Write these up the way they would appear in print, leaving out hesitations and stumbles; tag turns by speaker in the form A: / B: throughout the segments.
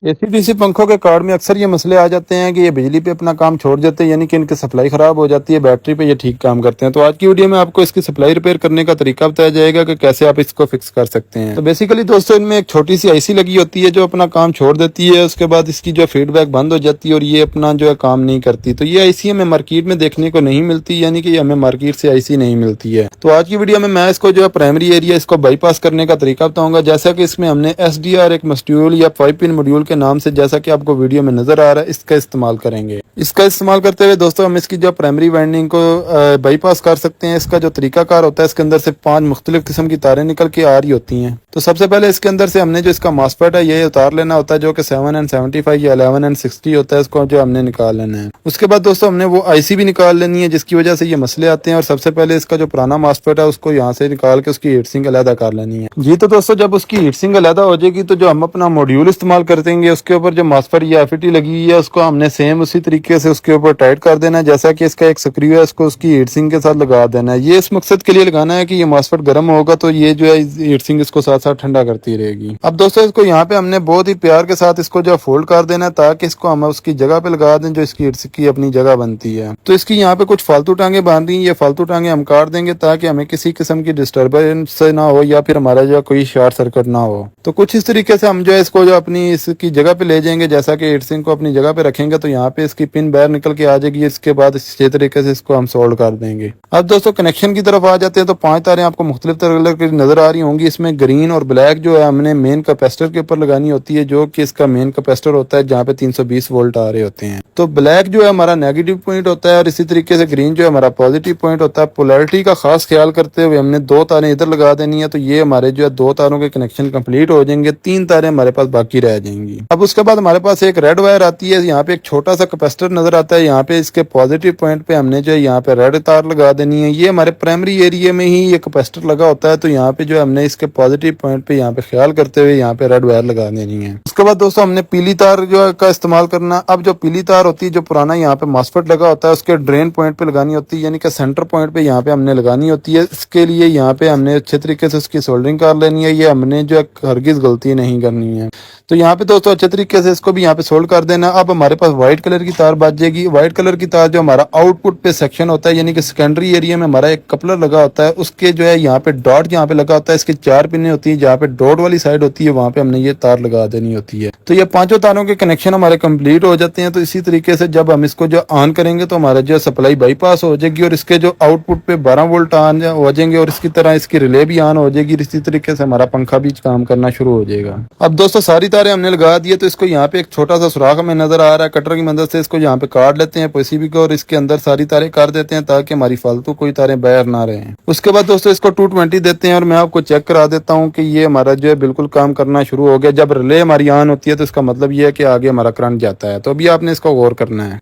A: AC DC पंखों के card में अक्सर ये मसले आ जाते हैं कि ये बिजली पे अपना काम छोड़ देते हैं, यानी कि इनकी सप्लाई खराब हो जाती है, बैटरी पे ये ठीक काम करते हैं। तो आज की वीडियो में आपको इसकी सप्लाई रिपेयर करने का तरीका बताया जाएगा कि कैसे आप इसको फिक्स कर सकते हैं। तो बेसिकली दोस्तों, इनमें एक छोटी सी आईसी लगी होती है जो अपना काम छोड़ देती है, उसके बाद इसकी जो फीडबैक बंद हो जाती है और ये अपना जो है काम नहीं करती। तो ये आईसी हमें मार्केट में देखने को नहीं मिलती, यानी कि हमें मार्केट से आईसी नहीं मिलती है। तो आज की वीडियो में मैं इसको जो है प्राइमरी एरिया इसको बाईपास करने का तरीका बताऊंगा, जैसा कि इसमें हमने SDR एक मॉड्यूल या 5 पिन मॉड्यूल के नाम से, जैसा कि आपको वीडियो में नजर आ रहा है, इसका इस्तेमाल करेंगे। इसका इस्तेमाल करते हुए दोस्तों हम इसकी जो प्राइमरी वाइंडिंग को बाईपास कर सकते हैं। इसका जो तरीकाकार होता है, इसके अंदर से 5 मुख्तलिफ किस्म की तारें निकल के आ रही होती हैं। तो सबसे पहले इसके अंदर से हमने जो इसका मॉसफेट है ये उतार लेना होता है, जो कि 7N75 या 11N60 होता है, इसको जो हमने निकाल लेना है। उसके बाद दोस्तों हमने वो आईसी भी निकाल लेनी है जिसकी वजह से ये मसले आते हैं। और सबसे पहले इसका जो पुराना मॉसफेट है उसको यहाँ से निकाल के उसकी हीटसिंक अलहदा कर लेनी है। जी तो दोस्तों, जब उसकी हीटसिंक अलहदा हो जाएगी तो जो हम अपना मॉड्यूल इस्तेमाल कर देंगे, उसके ऊपर जो मॉसफेट या एफईटी लगी हुई है उसको हमने सेम उसी तरीके से उसके ऊपर टाइट कर देना है, जैसा कि इसका एक स्क्रू है इसको उसकी हीटसिंक के साथ लगा देना है। ये इस मकसद के लिए लगाना है कि ये मॉसफेट गर्म होगा तो ये जो है हीटसिंक इसको साथ साथ ठंडा करती रहेगी। अब दोस्तों इसको यहाँ पे हमने बहुत ही प्यार के साथ इसको जो फोल्ड कर देना है ताकि इसको हम उसकी जगह पे लगा दें जो इसकी हीटसिंक की अपनी जगह बनती है। तो इसकी यहाँ पे कुछ फालतू टांगे बांध रही है, ये फालतू टांगे हम काट देंगे ताकि हमें किसी किस्म की डिस्टर्बेंस ना हो या फिर हमारा जो कोई शॉर्ट सर्किट ना हो। तो कुछ इस तरीके से हम जो है इसको जो अपनी इसकी जगह पे ले जाएंगे, जैसा कि हीटसिंक को अपनी जगह पे रखेंगे तो यहाँ पे इसकी पिन बाहर निकल के आ जाएगी। इसके बाद इसी तरीके से इसको हम सोल्ड कर देंगे। अब दोस्तों कनेक्शन की तरफ आ जाते हैं तो 5 तारें आपको मुख्तलिफ तरह की नजर आ रही होंगी। इसमें ग्रीन और ब्लैक जो है हमने मेन कैपेसिटर के ऊपर लगानी होती है, जो कि इसका मेन कैपेसिटर होता है जहाँ पे 320 वोल्ट आ रहे होते हैं। तो ब्लैक जो है हमारा नेगेटिव पॉइंट होता है और इसी तरीके से ग्रीन जो है हमारा पॉजिटिव पॉइंट होता है। पोलैरिटी का खास ख्याल करते हुए हमने 2 तारें इधर लगा देनी है, तो ये हमारे जो है 2 तारों के कनेक्शन कंप्लीट हो जाएंगे, 3 तारें हमारे पास बाकी रह जाएंगी। अब उसके बाद हमारे पास एक रेड वायर आती है, यहाँ पे एक छोटा सा कैपेसिटर नजर आता है, यहाँ पे इसके पॉजिटिव पॉइंट पे हमने जो है यहाँ पे रेड तार लगा देनी है। ये हमारे प्राइमरी एरिया में ही ये कैपेसिटर लगा होता है, तो यहाँ पे जो हमने इसके पॉजिटिव पॉइंट पे यहाँ पे ख्याल करते हुए यहाँ पे रेड वायर लगा देनी है। उसके बाद दोस्तों हमने पीली तार जो का इस्तेमाल करना। अब जो पीली तार होती है जो पुराना यहाँ पे मॉसफेट लगा होता है उसके ड्रेन पॉइंट पे लगानी होती है, यानी कि सेंटर पॉइंट पे यहाँ पे हमने लगानी होती है। इसके लिए यहाँ पे हमने अच्छे तरीके से उसकी सोल्डरिंग कर लेनी है, ये हमने जो है हरगिज गलती नहीं करनी है। तो यहाँ पे दोस्तों अच्छे तरीके से इसको भी यहाँ पे सोल्ड कर देना। अब हमारे पास व्हाइट कलर की तार बच जाएगी। व्हाइट कलर की तार जो हमारा आउटपुट पे सेक्शन होता है, यानी कि सेकेंडरी एरिया में हमारा एक कपलर लगा होता है, उसके जो है यहाँ पे डॉट यहाँ पे लगा होता है, इसकी 4 पिनें होती है, जहाँ पे डॉट वाली साइड होती है वहां पे हमने ये तार लगा देनी होती है। तो ये 5 तारों के कनेक्शन हमारे कंप्लीट हो जाते हैं। तो इसी तरीके से जब हम इसको जो ऑन करेंगे तो हमारा जो सप्लाई बाईपास हो जाएगी और इसके जो आउटपुट पे 12 वोल्ट ऑन हो जाएंगे और इसकी तरह इसकी रिले भी ऑन हो जाएगी। इसी तरीके से हमारा पंखा भी काम करना शुरू हो जाएगा। अब दोस्तों सारी तारें हमने लगा दी है, तो इसको यहाँ पे एक छोटा सा सुराख हमें नजर आ रहा है, कटर की मदद से इसको यहाँ पे काट लेते हैं पीसीबी को और इसके अंदर सारी तारें कर देते हैं ताकि हमारी फालतू कोई तारें बाहर ना रहे। उसके बाद दोस्तों इसको 220 देते हैं और मैं आपको चेक करा देता हूँ कि ये हमारा जो है बिल्कुल काम करना शुरू हो गया। जब रिले हमारी ऑन होती है तो इसका मतलब ये है कि आगे हमारा करंट जाता है। तो अभी आपने इसको गौर करना है।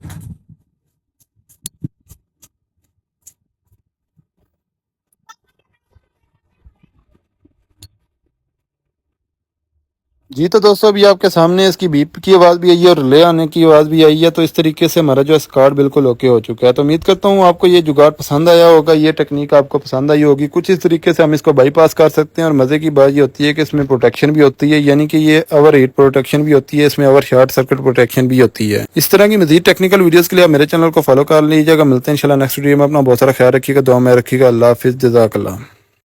A: जी तो दोस्तों अभी आपके सामने इसकी बीप की आवाज़ भी आई है और रिले आने की आवाज़ भी आई है। तो इस तरीके से हमारा जो स्कार्ड बिल्कुल ओके हो चुका है। तो उम्मीद करता हूँ आपको ये जुगाड़ पसंद आया होगा, ये टेक्निक आपको पसंद आई होगी। कुछ इस तरीके से हम इसको बाईपास कर सकते हैं और मज़े की बात ये होती है कि इसमें प्रोटेक्शन भी होती है, यानी कि ये ओवर हीट प्रोटेक्शन भी होती है, इसमें ओवर शॉर्ट सर्किट प्रोटेक्शन भी होती है। इस तरह की मज़ीद टेक्निकल वीडियोज़ के लिए आप मेरे चैनल को फॉलो कर लीजिएगा। मिलते हैं इंशाल्लाह नेक्स्ट वीडियो में। अपना बहुत सारा ख्याल रखिएगा, दुआ में रखिएगा। अल्लाह हाफिज़, जज़ाकल्लाह।